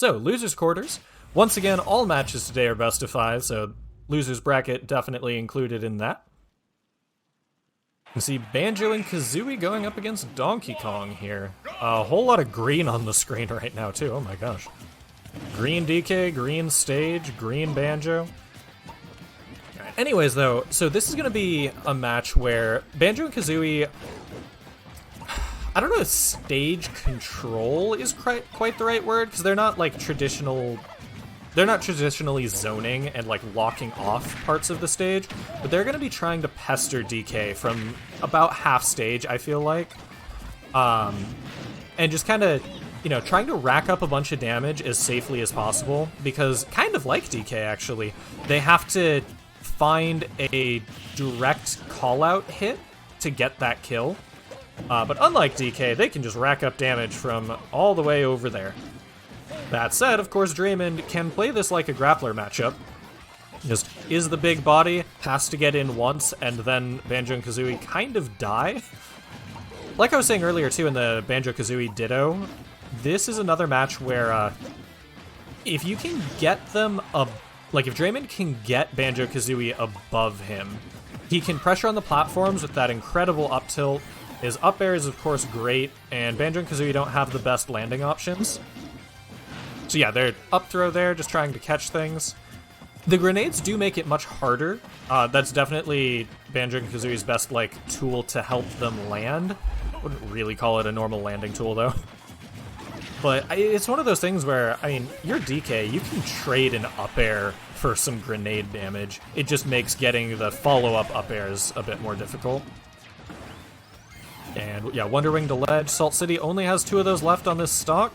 So, losers quarters. Once again, all matches today are best of 5, so losers bracket definitely included in that. You see Banjo and Kazooie going up against Donkey Kong here. A whole lot of green on the screen right now too, oh my gosh. Green DK, green stage, green Banjo. Alright, anyways though, so this is going to be a match where Banjo and Kazooie... I don't know if stage control is quite the right word, because they're not like traditional... They're not traditionally zoning and like locking off parts of the stage, but they're going to be trying to pester DK from about half stage, I feel like. And just kind of, you know, trying to rack up a bunch of damage as safely as possible, because kind of like DK actually, they have to find a direct call-out hit to get that kill. But unlike DK, they can just rack up damage from all the way over there. That said, of course, Draymond can play this like a grappler matchup. Just is the big body, has to get in once, and then Banjo and Kazooie kind of die. Like I was saying earlier, too, in the Banjo Kazooie Ditto, this is another match where if you can get them up, like if Draymond can get Banjo Kazooie above him, he can pressure on the platforms with that incredible up tilt. His up air is, of course, great, and Banjo and Kazooie don't have the best landing options. So yeah, they're up throw there, just trying to catch things. The grenades do make it much harder. That's definitely Banjo and Kazooie's best like tool to help them land. Wouldn't really call it a normal landing tool though. But it's one of those things where, I mean, you're DK, you can trade an up air for some grenade damage. It just makes getting the follow-up up airs a bit more difficult. And yeah, Wonder Wing to ledge. Salt City only has 2 of those left on this stock.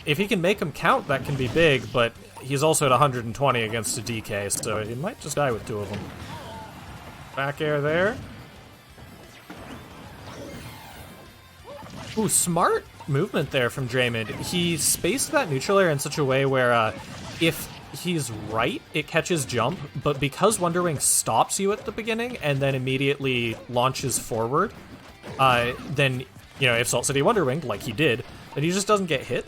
If he can make them count, that can be big, but he's also at 120 against a DK, so he might just die with 2 of them. Back air there. Ooh, smart movement there from Draymond. He spaced that neutral air in such a way where if he's right, it catches jump, but because Wonder Wing stops you at the beginning and then immediately launches forward, then, you know, if Salt City Wonder Winged, like he did, then he just doesn't get hit.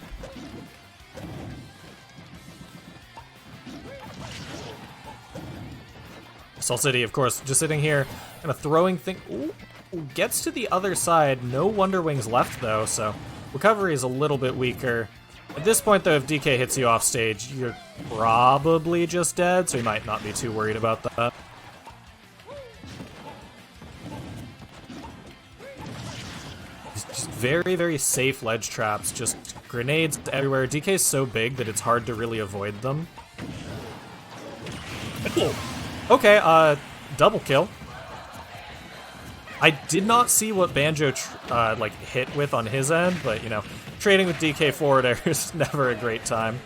Salt City, of course, just sitting here, kind of throwing things. Ooh, gets to the other side. No Wonder Wings left, though, so recovery is a little bit weaker. At this point, though, if DK hits you off stage, you're probably just dead, so you might not be too worried about that. Just very, very safe ledge traps, just grenades everywhere. DK's so big that it's hard to really avoid them. Okay, double kill. I did not see what Banjo like hit with on his end, but you know, trading with DK forward air is never a great time.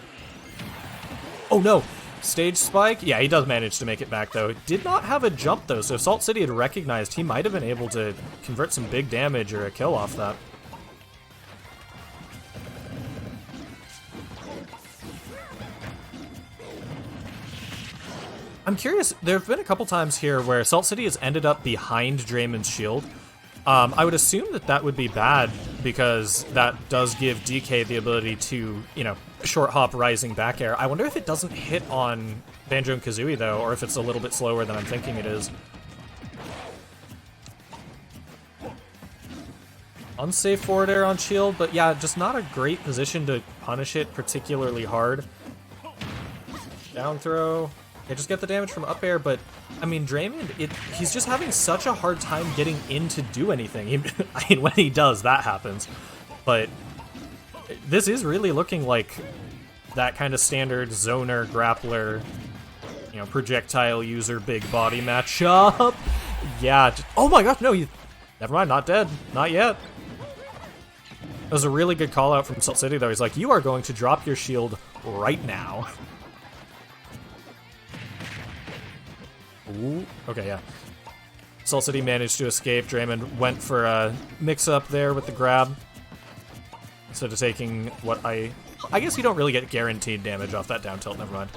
Oh no, stage spike. Yeah, he does manage to make it back though. Did not have a jump though, so if Salt City had recognized, he might have been able to convert some big damage or a kill off that. I'm curious, there have been a couple times here where Salt City has ended up behind Draymond's shield. I would assume that that would be bad, because that does give DK the ability to, you know, short hop rising back air. I wonder if it doesn't hit on Banjo and Kazooie, though, or if it's a little bit slower than I'm thinking it is. Unsafe forward air on shield, but yeah, just not a great position to punish it particularly hard. Down throw. Yeah, just get the damage from up air, but, I mean, Draymond, he's just having such a hard time getting in to do anything. I mean, when he does, that happens. But this is really looking like that kind of standard zoner, grappler, you know, projectile user, big body matchup. Yeah, oh my gosh, no, never mind, not dead. Not yet. That was a really good call out from Salt City, though. He's like, you are going to drop your shield right now. Ooh, okay, yeah. Salt City managed to escape. Draymond went for a mix-up there with the grab. Instead of taking what I guess you don't really get guaranteed damage off that down tilt, never mind.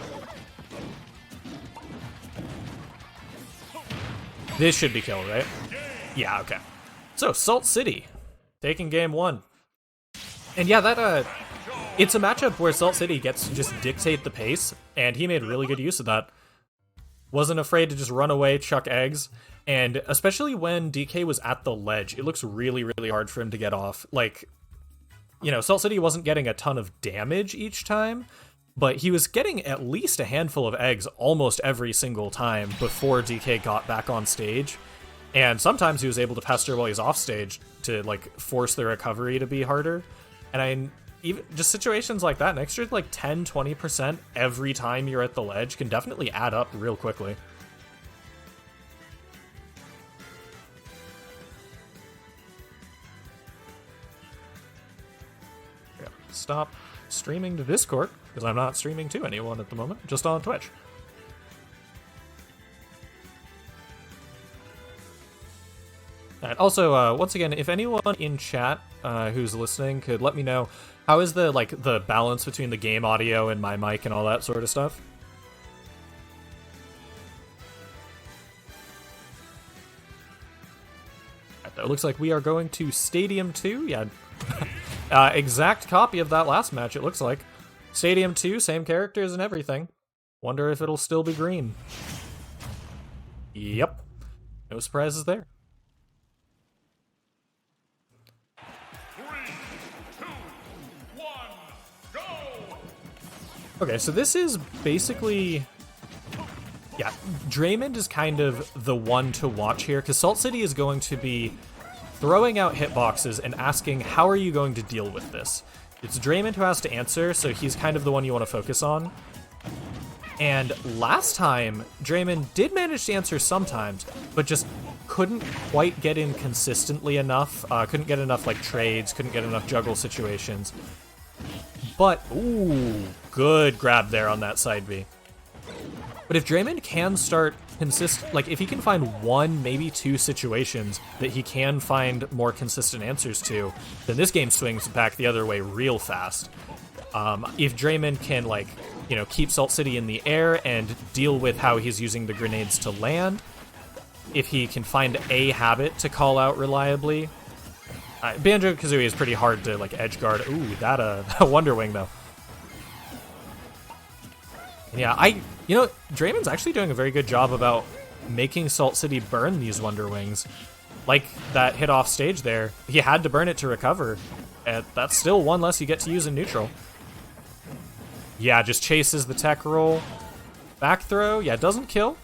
This should be kill, right? Yeah, okay. So, Salt City, taking game 1. And yeah, that, it's a matchup where Salt City gets to just dictate the pace, and he made really good use of that. Wasn't afraid to just run away, chuck eggs, and especially when DK was at the ledge, it looks really, really hard for him to get off. Like, you know, Salt City wasn't getting a ton of damage each time, but he was getting at least a handful of eggs almost every single time before DK got back on stage. And sometimes he was able to pester while he's off stage to, like, force the recovery to be harder. And even just situations like that, an extra, like, 10-20% every time you're at the ledge can definitely add up real quickly. Stop streaming to Discord, because I'm not streaming to anyone at the moment, just on Twitch. Alright, also, once again, if anyone in chat who's listening could let me know, how is the balance between the game audio and my mic and all that sort of stuff? Right, though, it looks like we are going to Stadium 2, yeah. Exact copy of that last match, it looks like. Stadium 2, same characters and everything. Wonder if it'll still be green. Yep. No surprises there. 3, 2, 1, go! Okay, so this is basically... Yeah, Draymond is kind of the one to watch here, because Salt City is going to be throwing out hitboxes and asking, how are you going to deal with this? It's Draymond who has to answer, so he's kind of the one you want to focus on. And last time, Draymond did manage to answer sometimes, but just couldn't quite get in consistently enough, couldn't get enough like trades, couldn't get enough juggle situations. But, ooh, good grab there on that side B. But if Draymond can start like if he can find one, maybe two situations that he can find more consistent answers to, then this game swings back the other way real fast. If Draymond can, like, you know, keep Salt City in the air and deal with how he's using the grenades to land, if he can find a habit to call out reliably. Banjo Kazooie is pretty hard to, like, edge guard. Ooh, that Wonder Wing though. Yeah, you know, Draymond's actually doing a very good job about making Salt City burn these Wonder Wings. Like that hit off stage there, he had to burn it to recover, and that's still one less you get to use in neutral. Yeah, just chases the tech roll. Back throw, yeah, doesn't kill.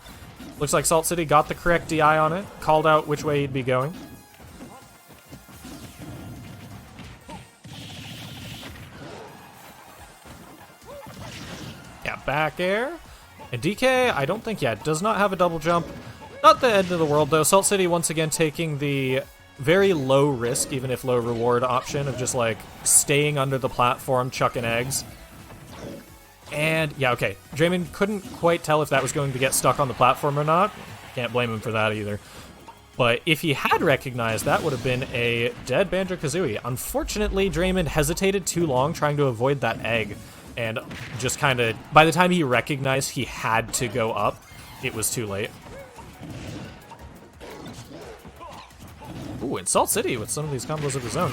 Looks like Salt City got the correct DI on it, called out which way he'd be going. Yeah, back air. And DK, I don't think, does not have a double jump. Not the end of the world, though. Salt City, once again, taking the very low risk, even if low reward option of just, like, staying under the platform, chucking eggs. And, yeah, okay. Draymond couldn't quite tell if that was going to get stuck on the platform or not. Can't blame him for that either. But if he had recognized, that would have been a dead Banjo Kazooie. Unfortunately, Draymond hesitated too long trying to avoid that egg. And just kind of, by the time he recognized he had to go up, it was too late. Ooh, and Salt City with some of these combos of his own.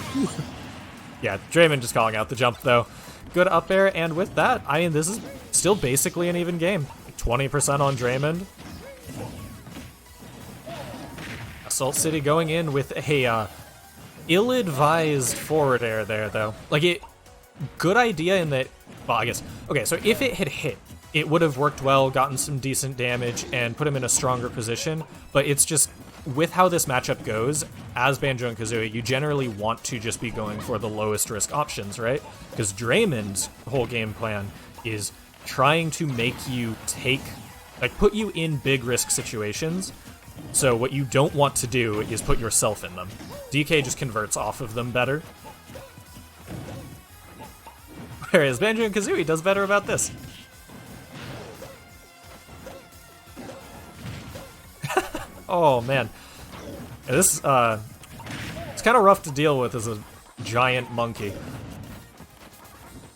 Yeah, Draymond just calling out the jump, though. Good up air, and with that, I mean, this is still basically an even game. 20% on Draymond. Salt City going in with a ill-advised forward air there, though. Like, good idea in that, well, I guess, okay, so if it had hit, it would have worked well, gotten some decent damage, and put him in a stronger position, but it's just, with how this matchup goes, as Banjo and Kazooie, you generally want to just be going for the lowest risk options, right? Because Draymond's whole game plan is trying to make you put you in big risk situations, so what you don't want to do is put yourself in them. DK just converts off of them better. Whereas Banjo and Kazooie does better about this. Oh man, this it's kind of rough to deal with as a giant monkey.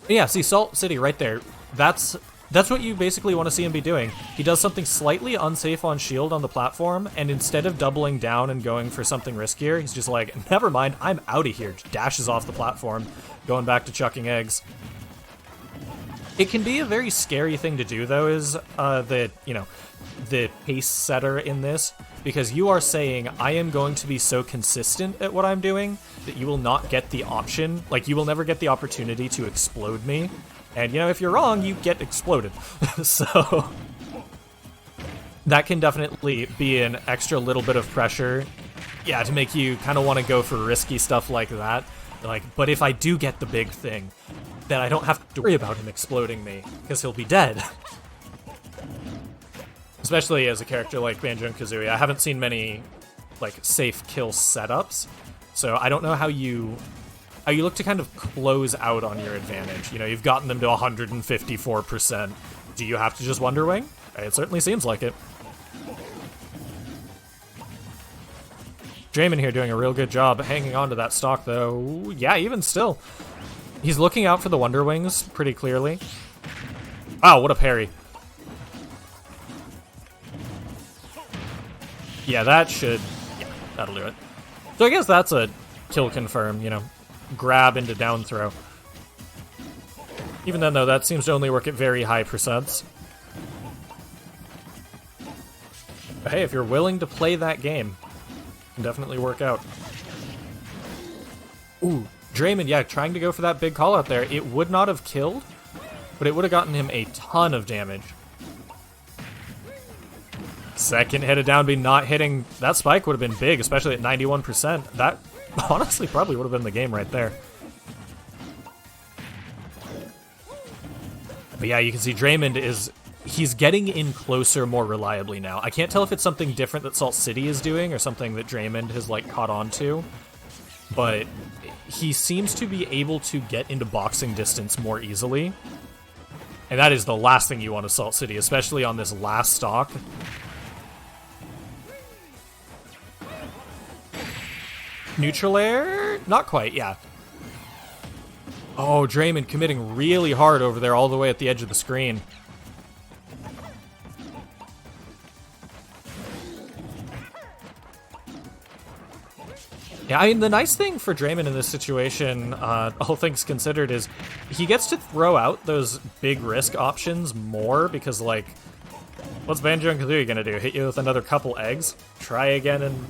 Yeah, see Salt City right there. That's what you basically want to see him be doing. He does something slightly unsafe on shield on the platform, and instead of doubling down and going for something riskier, he's just like, never mind, I'm out of here. Just dashes off the platform, going back to chucking eggs. It can be a very scary thing to do, though, is the pace setter in this, because you are saying, I am going to be so consistent at what I'm doing that you will not get the option, like, you will never get the opportunity to explode me. And, if you're wrong, you get exploded. So that can definitely be an extra little bit of pressure, yeah, to make you kind of want to go for risky stuff like that. Like, but if I do get the big thing, then I don't have to worry about him exploding me, because he'll be dead. Especially as a character like Banjo Kazooie, I haven't seen many, like, safe kill setups, so I don't know how you look to kind of close out on your advantage. You've gotten them to 154%. Do you have to just Wonder Wing? It certainly seems like it. Draymond here doing a real good job hanging on to that stock, though. Yeah, even still. He's looking out for the Wonder Wings pretty clearly. Wow, what a parry. Yeah, that'll do it. So I guess that's a kill confirm, grab into down throw. Even then, though, that seems to only work at very high percents. But hey, if you're willing to play that game, it can definitely work out. Ooh, Draymond, yeah, trying to go for that big call out there. It would not have killed, but it would have gotten him a ton of damage. Second hit of down B not hitting. That spike would have been big, especially at 91%. That honestly probably would have been the game right there. But yeah, you can see Draymond he's getting in closer more reliably now. I can't tell if it's something different that Salt City is doing or something that Draymond has, like, caught on to, but he seems to be able to get into boxing distance more easily. And that is the last thing you want to Salt City, especially on this last stock. Neutral air? Not quite, yeah. Oh, Draymond committing really hard over there all the way at the edge of the screen. Yeah, I mean, the nice thing for Draymond in this situation, all things considered, is he gets to throw out those big risk options more because, like, what's Banjo and Kazooie gonna do? Hit you with another couple eggs? Try again in,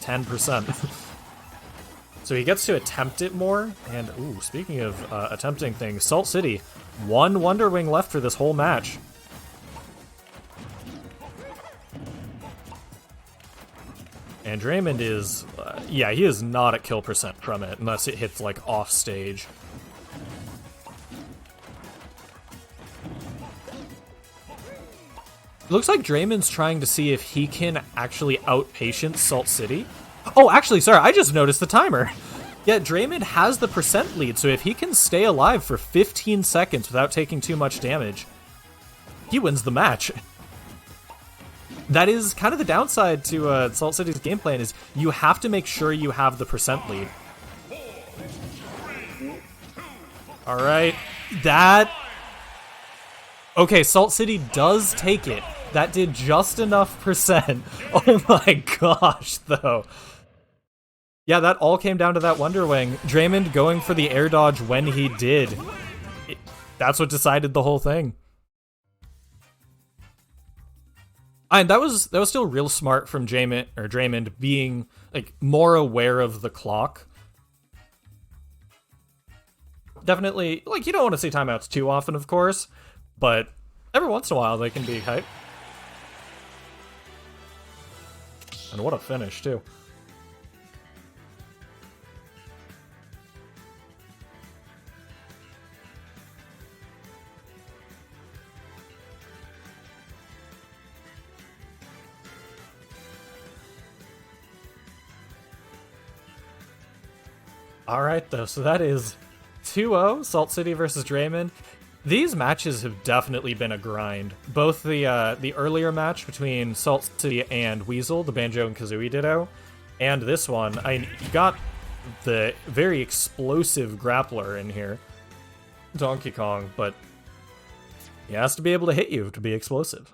10%. So he gets to attempt it more, and, ooh, speaking of attempting things, Salt City, one Wonder Wing left for this whole match. And Draymond is, yeah, he is not at kill percent from it, unless it hits, like, off stage. It looks like Draymond's trying to see if he can actually out-patience Salt City. Oh, actually, sorry, I just noticed the timer. Yeah, Draymond has the percent lead, so if he can stay alive for 15 seconds without taking too much damage, he wins the match. That is kind of the downside to Salt City's game plan, is you have to make sure you have the percent lead. Alright, that... Okay, Salt City does take it. That did just enough percent. Oh my gosh, though. Yeah, that all came down to that Wonder Wing. Draymond going for the air dodge when he did. That's what decided the whole thing. And that was still real smart from Draymond being, like, more aware of the clock. Definitely, like, you don't want to see timeouts too often, of course, but every once in a while they can be hype. And what a finish, too. Alright, though, so that is 2-0, Salt City versus Draymond. These matches have definitely been a grind. Both the earlier match between Salt City and Weasel, the Banjo and Kazooie ditto, and this one, you got the very explosive grappler in here, Donkey Kong, but he has to be able to hit you to be explosive.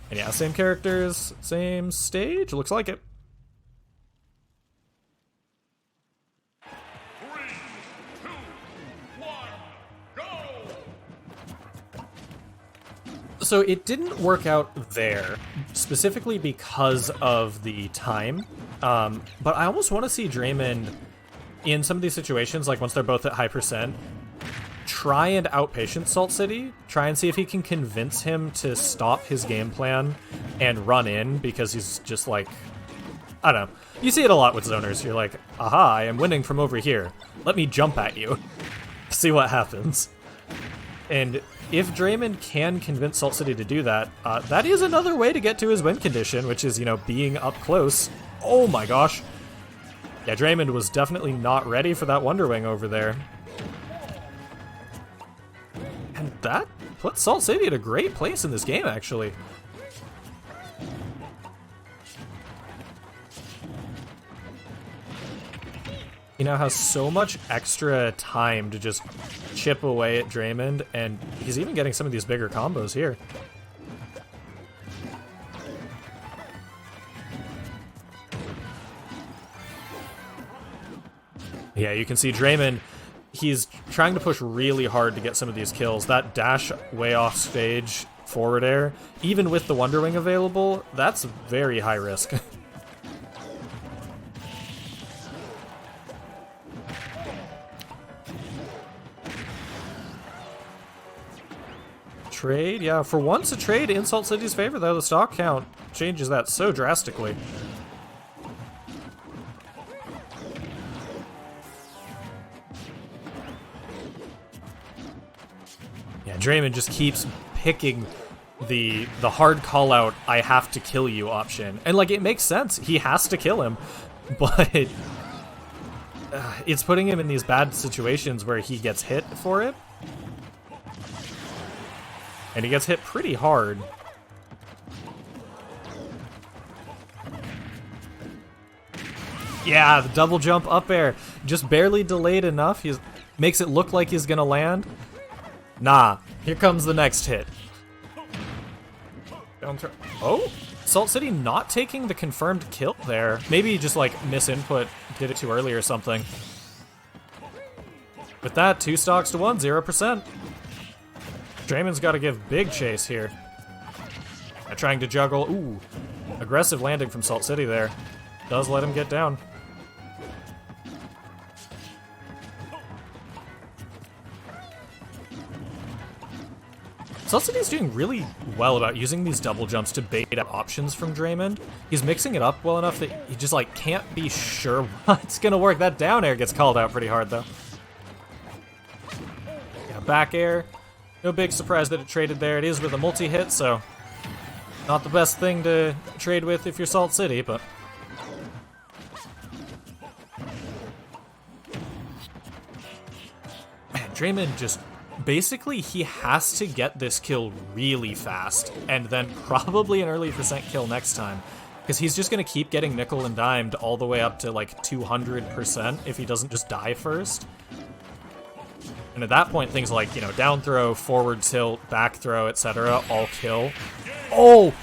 And yeah, same characters, same stage, looks like it. 3, 2, 1, go! So it didn't work out there, specifically because of the time. But I almost want to see Draymond in some of these situations, like once they're both at high percent, try and outpatient Salt City, try and see if he can convince him to stop his game plan and run in, because he's just like, I don't know. You see it a lot with zoners. You're like, aha, I am winning from over here. Let me jump at you. See what happens. And if Draymond can convince Salt City to do that, that is another way to get to his win condition, which is, you know, being up close. Oh my gosh. Yeah, Draymond was definitely not ready for that Wonder Wing over there. And that puts Salt City at a great place in this game, actually. He now has so much extra time to just chip away at Draymond, and he's even getting some of these bigger combos here. Yeah, you can see Draymond, he's trying to push really hard to get some of these kills. That dash way off stage forward air, even with the Wonder Wing available, that's very high risk. Trade, yeah, for once a trade in Salt City's favor, though. The stock count changes that so drastically. Yeah, Draymond just keeps picking the hard call out, I have to kill you option. And like, it makes sense. He has to kill him, but it's putting him in these bad situations where he gets hit for it. And he gets hit pretty hard. Yeah, the double jump up air. Just barely delayed enough. He makes it look like he's gonna land. Nah, here comes the next hit. Down throw. Oh, Salt City not taking the confirmed kill there. Maybe just like misinput, did it too early or something. With that, 2 stocks to 1, 0%. Draymond's got to give big chase here. Trying to juggle. Ooh, aggressive landing from Salt City there. Does let him get down. Salt City's doing really well about using these double jumps to bait out options from Draymond. He's mixing it up well enough that he just like can't be sure what's gonna work. That down air gets called out pretty hard though. Yeah, back air. No big surprise that it traded there. It is with a multi-hit, so not the best thing to trade with if you're Salt City, but... Man, Draymond just... Basically, he has to get this kill really fast, and then probably an early percent kill next time, because he's just going to keep getting nickel and dimed all the way up to like 200% if he doesn't just die first. And at that point, things like, you know, down throw, forward tilt, back throw, etc., all kill. Oh!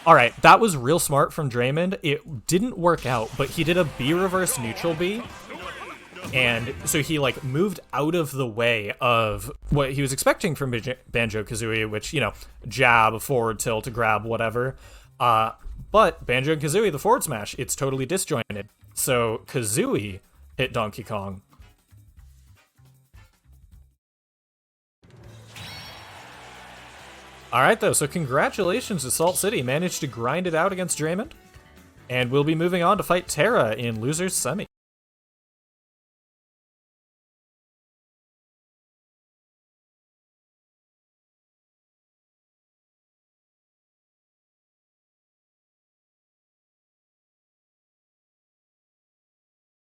Alright, that was real smart from Draymond. It didn't work out, but he did a B reverse neutral B. And so he, like, moved out of the way of what he was expecting from Banjo Kazooie, which, you know, jab, forward tilt, grab, whatever. But Banjo and Kazooie, the forward smash, it's totally disjointed. So Kazooie hit Donkey Kong. Alright though, so congratulations to Salt City, managed to grind it out against Draymond. And we'll be moving on to fight Terra in Losers Semi.